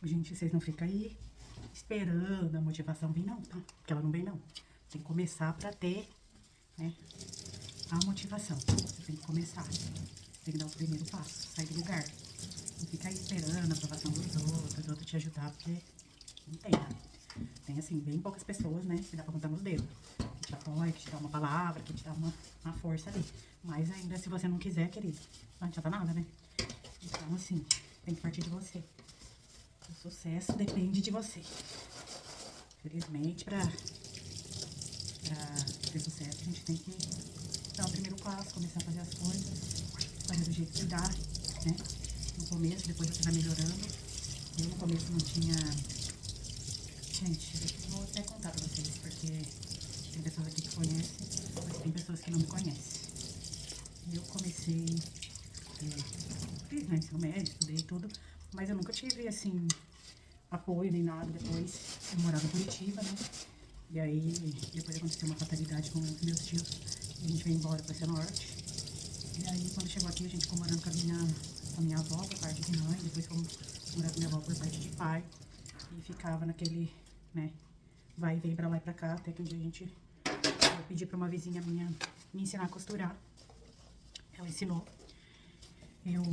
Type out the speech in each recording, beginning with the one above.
Gente, vocês não ficam aí esperando a motivação vir, não, tá? Porque ela não vem, não. Tem que começar pra ter, né, a motivação. Você tem que começar. Tem que dar o primeiro passo, sair do lugar. Não ficar aí esperando a aprovação dos outros te ajudar, porque não tem, tá? Tem, assim, bem poucas pessoas, né, que dá pra contar nos dedos. Que te apoia, que te dá uma palavra, que te dá uma força ali. Mas ainda, se você não quiser, querido, não adianta nada, né? Então, assim, tem que partir de você. O sucesso depende de você. Felizmente, pra ter sucesso, a gente tem que dar o primeiro passo, começar a fazer as coisas, fazer do jeito que dá, né? No começo, depois você vai melhorando. Eu no começo não tinha... Gente, eu vou até contar pra vocês, porque tem pessoas aqui que conhecem, mas tem pessoas que não me conhecem. Eu comecei, fiz, né, ensino médio, estudei tudo, mas eu nunca tive, assim, apoio nem nada. Depois eu morava em Curitiba, né? E aí, depois aconteceu uma fatalidade com os meus tios. E a gente veio embora para esse norte. E aí, quando chegou aqui, a gente ficou morando com a minha avó, por parte de mãe. Depois fomos morar com a minha avó por parte de pai. E ficava naquele, né, vai e vem pra lá e pra cá. Até que um dia eu pedi pra uma vizinha minha me ensinar a costurar. Ela ensinou. Eu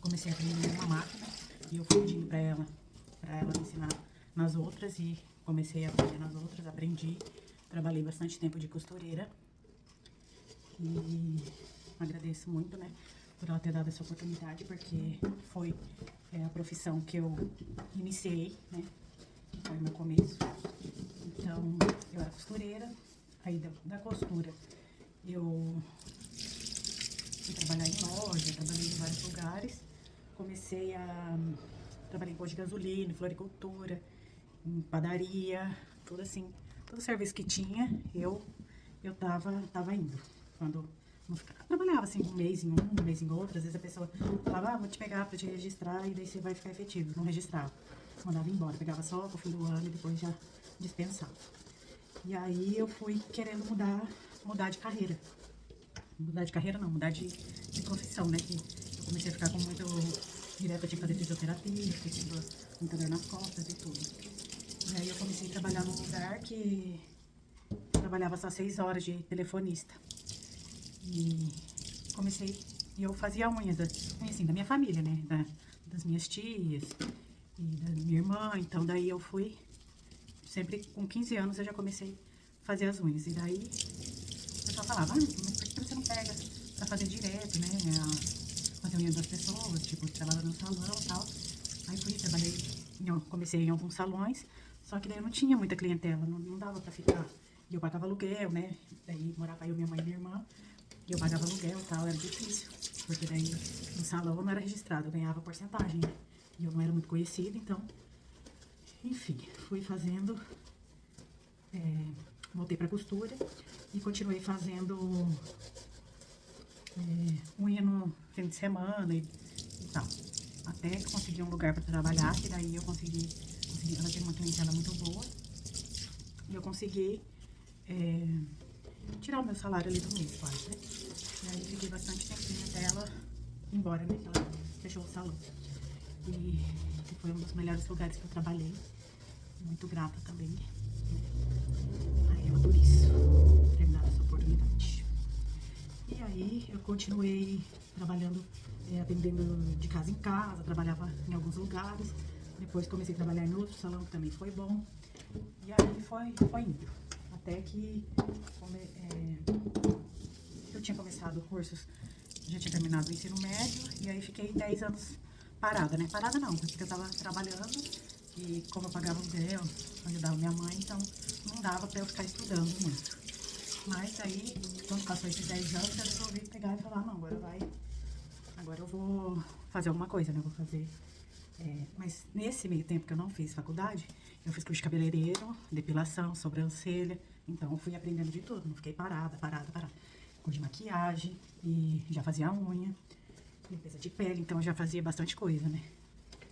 comecei a aprender uma máquina. E eu fui pedindo pra ela me ensinar nas outras. E comecei a aprender nas outras, aprendi. Trabalhei bastante tempo de costureira. E agradeço muito, né, por ela ter dado essa oportunidade, porque foi a profissão que eu iniciei, né, foi o meu começo. Então, eu era costureira, aí da costura eu fui trabalhar em loja, trabalhei em vários lugares. Comecei a... Trabalhei em posto de gasolina, em floricultura, em padaria, tudo assim. Todo serviço que tinha, eu tava indo. Quando não ficava, trabalhava assim um mês em outro. Às vezes a pessoa falava, vou te pegar pra te registrar, e daí você vai ficar efetivo. Não registrava. Mandava embora, pegava só pro fim do ano e depois já dispensava. E aí eu fui querendo mudar de carreira. Mudar de carreira não, mudar de profissão, né? Que eu comecei a ficar com muito... Direto eu tinha que fazer fisioterapia, fiquei com muita dor nas costas e tudo. E aí eu comecei a trabalhar num lugar que eu trabalhava só 6 horas de telefonista. E comecei, e eu fazia unhas assim, da minha família, né? Das minhas tias e da minha irmã. Então daí eu fui, sempre com 15 anos eu já comecei a fazer as unhas. E daí o pessoal falava, mas por que você não pega pra fazer direto, né? Fazer unha das pessoas, tipo, trabalhar no salão e tal. Aí fui, trabalhei, comecei em alguns salões, só que daí eu não tinha muita clientela, não dava pra ficar. E eu pagava aluguel, né? Daí morava eu, minha mãe e minha irmã, e eu pagava aluguel e tal, era difícil. Porque daí no salão eu não era registrado, eu ganhava porcentagem, né? E eu não era muito conhecida, então... Enfim, fui fazendo... voltei pra costura e continuei fazendo unha no fim de semana e tal. Até que consegui um lugar pra trabalhar, que daí eu consegui ela tem uma clientela muito boa. E eu consegui tirar o meu salário ali do mês, quase, né? E aí fiquei bastante tempinho até ela ir embora, né? Ela fechou o salão. E foi um dos melhores lugares que eu trabalhei. Muito grata também, né, a ela por isso, ter me dado essa oportunidade. E aí eu continuei trabalhando, atendendo de casa em casa, trabalhava em alguns lugares. Depois comecei a trabalhar em outro salão que também foi bom. E aí foi indo. Até que eu tinha começado cursos, já tinha terminado o ensino médio, e aí fiquei 10 anos parada, né? Parada não, porque eu tava trabalhando e como eu pagava aluguel, ajudava minha mãe, então não dava pra eu ficar estudando muito. Mas aí, quando passou esses 10 anos, eu resolvi pegar e falar, não, agora eu vou fazer alguma coisa, né? Eu vou fazer... mas nesse meio tempo que eu não fiz faculdade, eu fiz curso de cabeleireiro, depilação, sobrancelha. Então eu fui aprendendo de tudo, não fiquei parada. Curso de maquiagem, e já fazia unha, limpeza de pele, então eu já fazia bastante coisa, né?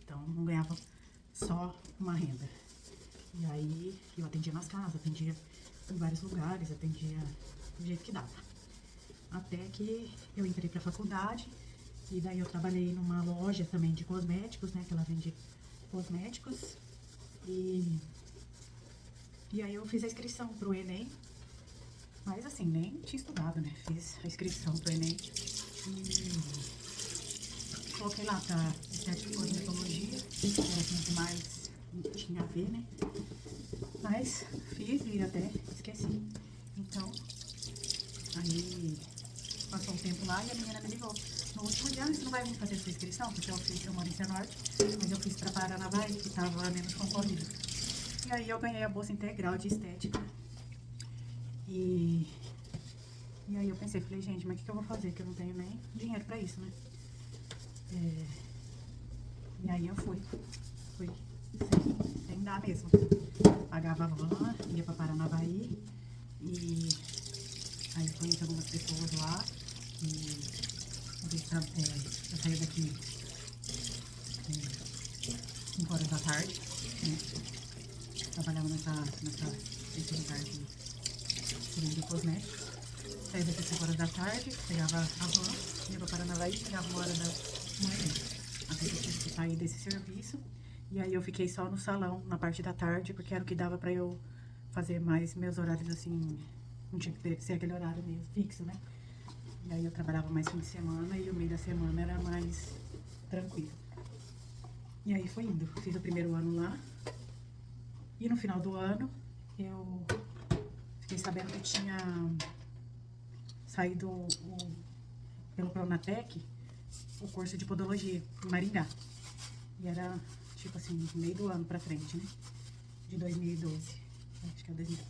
Então não ganhava só uma renda. E aí eu atendia nas casas, atendia em vários lugares, atendia do jeito que dava. Até que eu entrei pra faculdade E daí eu trabalhei numa loja também de cosméticos, né? Que ela vende cosméticos. E aí eu fiz a inscrição pro Enem. Mas assim, nem tinha estudado, né? Fiz a inscrição pro Enem. E coloquei lá pra estética e cosmetologia. Era assim que mais tinha a ver, né? Mas fiz e até esqueci. Então, aí passou um tempo lá e a menina me ligou. No último dia, você não vai vir fazer sua inscrição? Porque eu moro em Cianorte, mas eu fiz pra Paranavaí, que tava menos concorrido. E aí eu ganhei a bolsa integral de estética. E aí eu pensei, falei, gente, mas o que eu vou fazer? Que eu não tenho nem dinheiro pra isso, né? E aí eu fui sem dar mesmo. Pagava a van, ia pra Paranavaí e aí eu conheci algumas pessoas lá e eu saía daqui 5 horas da tarde, né? Trabalhava nesse lugar de vender cosméticos. Saía daqui 5 horas da tarde, pegava a van, ia pra Paranavaí, chegava 1 hora da manhã. Até que eu tive que sair desse serviço. E aí eu fiquei só no salão, na parte da tarde, porque era o que dava pra eu fazer mais meus horários assim. Não tinha que ser aquele horário mesmo, fixo, né? E aí eu trabalhava mais fim de semana e o meio da semana era mais tranquilo. E aí foi indo. Fiz o primeiro ano lá. E no final do ano, eu fiquei sabendo que tinha saído pelo Pronatec o curso de podologia em Maringá. E era, tipo assim, no meio do ano pra frente, né? De 2012. Acho que é 2012.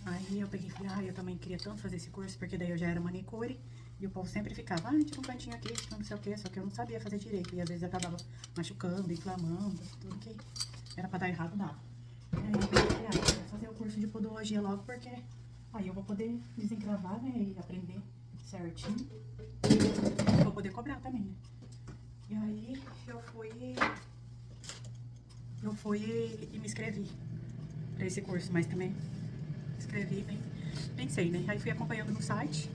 Aí eu peguei e falei, eu também queria tanto fazer esse curso, porque daí eu já era manicure. E o povo sempre ficava, tira um cantinho aqui, tira não sei o que, só que eu não sabia fazer direito. E às vezes acabava machucando, inflamando, tudo que era pra dar errado, dava. E aí eu peguei e falei, eu vou fazer o curso de podologia logo, porque aí eu vou poder desencravar, né, e aprender certinho. E vou poder cobrar também, né. E aí eu fui e me inscrevi pra esse curso, mas também escrevi, pensei, né. Aí fui acompanhando no site.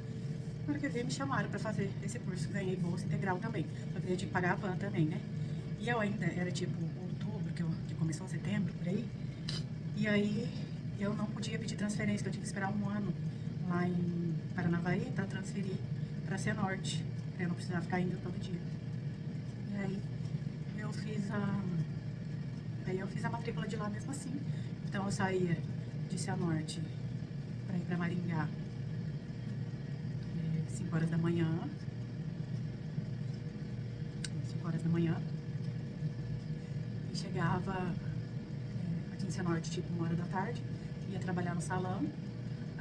Na hora que eu vi, me chamaram pra fazer esse curso, ganhei bolsa integral também. Só que eu tinha que pagar a van também, né? E eu ainda, era tipo outubro, que começou setembro, por aí. E aí eu não podia pedir transferência, que eu tinha que esperar um ano lá em Paranavaí pra transferir pra Cianorte, pra eu não precisar ficar indo todo dia. E aí eu fiz a matrícula de lá mesmo assim. Então eu saía de Cianorte pra ir pra Maringá 5 horas da manhã. 5 horas da manhã. E chegava aqui em Cianorte, tipo 1 hora da tarde. Ia trabalhar no salão.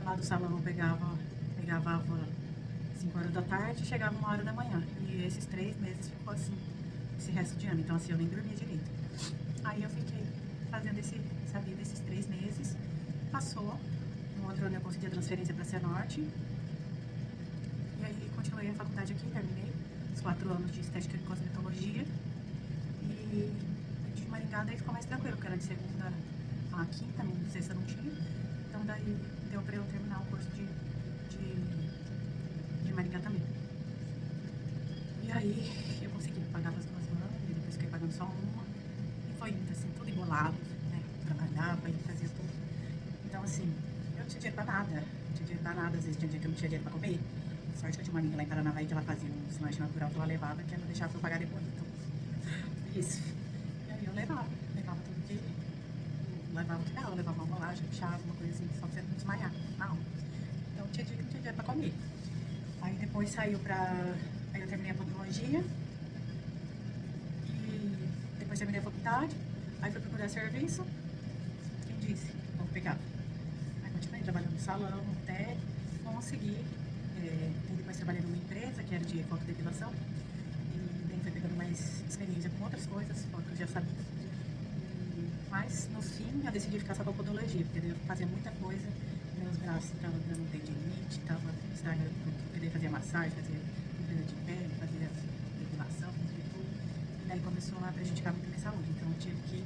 Lá do salão eu pegava a van 5 horas da tarde e chegava 1 hora da manhã. E esses 3 meses ficou assim, esse resto de ano. Então assim, eu nem dormia direito. Aí eu fiquei fazendo desses 3 meses. Passou. No outro ano eu consegui a transferência pra Cianorte. E aí continuei a faculdade aqui, terminei os 4 anos de estética e cosmetologia. E de Maringá daí ficou mais tranquilo, porque era de segunda a quinta, não sei se eu não tinha. Então daí deu pra eu terminar o curso de Maringá também. E aí eu consegui pagar as 2 vans, e depois fiquei pagando só uma. E foi indo assim, tudo embolado, né? Trabalhava e fazia tudo. Então assim, eu não tinha dinheiro pra nada. Às vezes tinha dia que eu não tinha dinheiro pra comer. Sorte que eu tinha uma amiga lá em Paranavaí que ela fazia uns lanches natural que ela levava, que ela deixava eu pagar depois. Então, isso. E aí eu levava tudo que levava o que dava, levava uma bolagem, chá, uma coisa assim, só pra você não desmaiar na aula. Então tinha dia que não tinha dinheiro pra comer. Aí depois aí eu terminei a podologia e depois terminei a faculdade, aí fui procurar serviço. Quem disse? Vou pegar. Aí continuei trabalhando no salão até conseguir. E depois trabalhei numa empresa que era de fotodepilação. E daí fui pegando mais experiência com outras coisas, que eu já sabia. Mas no fim eu decidi ficar só com a podologia, porque eu fazia muita coisa. Meus braços estavam dando tendinite, estavam estragando tudo. Porque daí fazia massagem, fazia limpeza de pele, fazia depilação, fazia tudo. E daí começou a prejudicar muito a minha saúde. Então eu tive que,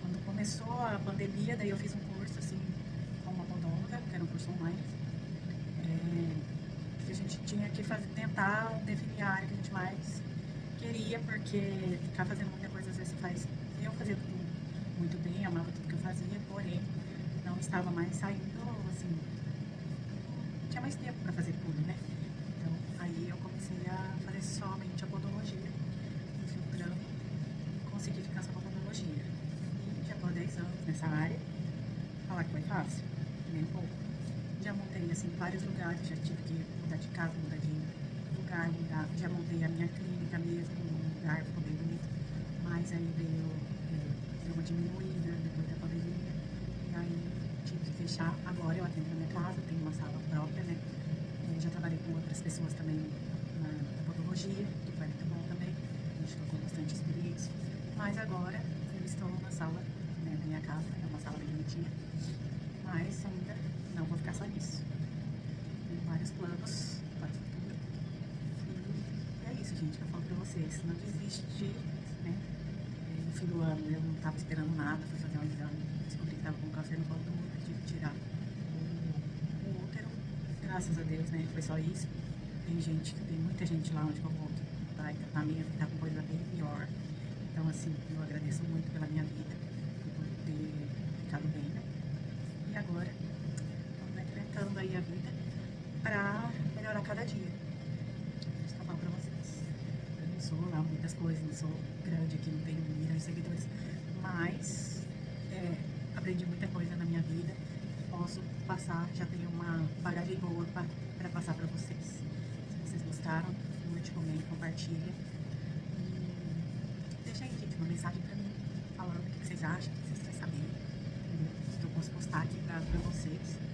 quando começou a pandemia, daí eu fiz um curso assim com uma podóloga, que era um curso online. Que a gente tinha que tentar definir a área que a gente mais queria, porque ficar fazendo muita coisa às vezes faz. Eu fazia tudo muito bem, amava tudo que eu fazia, porém não estava mais saindo, assim, tinha mais tempo para fazer tudo, né? Então aí eu comecei a fazer somente a podologia, infiltrando, e consegui ficar só com a podologia. E já tô há 10 anos nessa área. Falar que foi fácil? Nem um pouco. Já montei, assim, vários lugares, já tive que mudar de casa, mudar de lugar, mudar. Já montei a minha clínica mesmo, num lugar, ficou bem bonito. Mas aí deu uma diminuída depois da pandemia. E aí tive que fechar. Agora eu atendo na minha casa, tenho uma sala própria, né? Já trabalhei com outras pessoas também na podologia, que foi muito bom também. A gente trocou bastante experiência. Mas agora eu estou na sala, né, da minha casa, é uma sala bem bonitinha. Mas ainda não vou ficar só nisso. Tenho vários planos para o futuro. E é isso, gente, que eu falo pra vocês. Não desiste, né? No fim do ano eu não estava esperando nada, fui fazer um exame, descobri que estava com câncer no colo do útero, tive que tirar o útero. Graças a Deus, né? Foi só isso. Tem muita gente lá onde eu vou que vai tratar minha, que tá com coisa bem pior. Então, assim, eu agradeço muito pela minha vida, por ter ficado bem, né? E agora, estamos enfrentando aí a vida para melhorar cada dia. É isso que eu falo pra vocês. Eu não sou lá muitas coisas, não sou grande aqui, não tenho milhões de seguidores, mas aprendi muita coisa na minha vida. Posso passar, já tenho uma bagagem boa para passar para vocês. Se vocês gostaram, curte, comente, compartilha. E deixa aí, gente, uma mensagem para mim, falando o que vocês acham, o que vocês querem saber. Entendeu? Que eu posso postar aqui para vocês.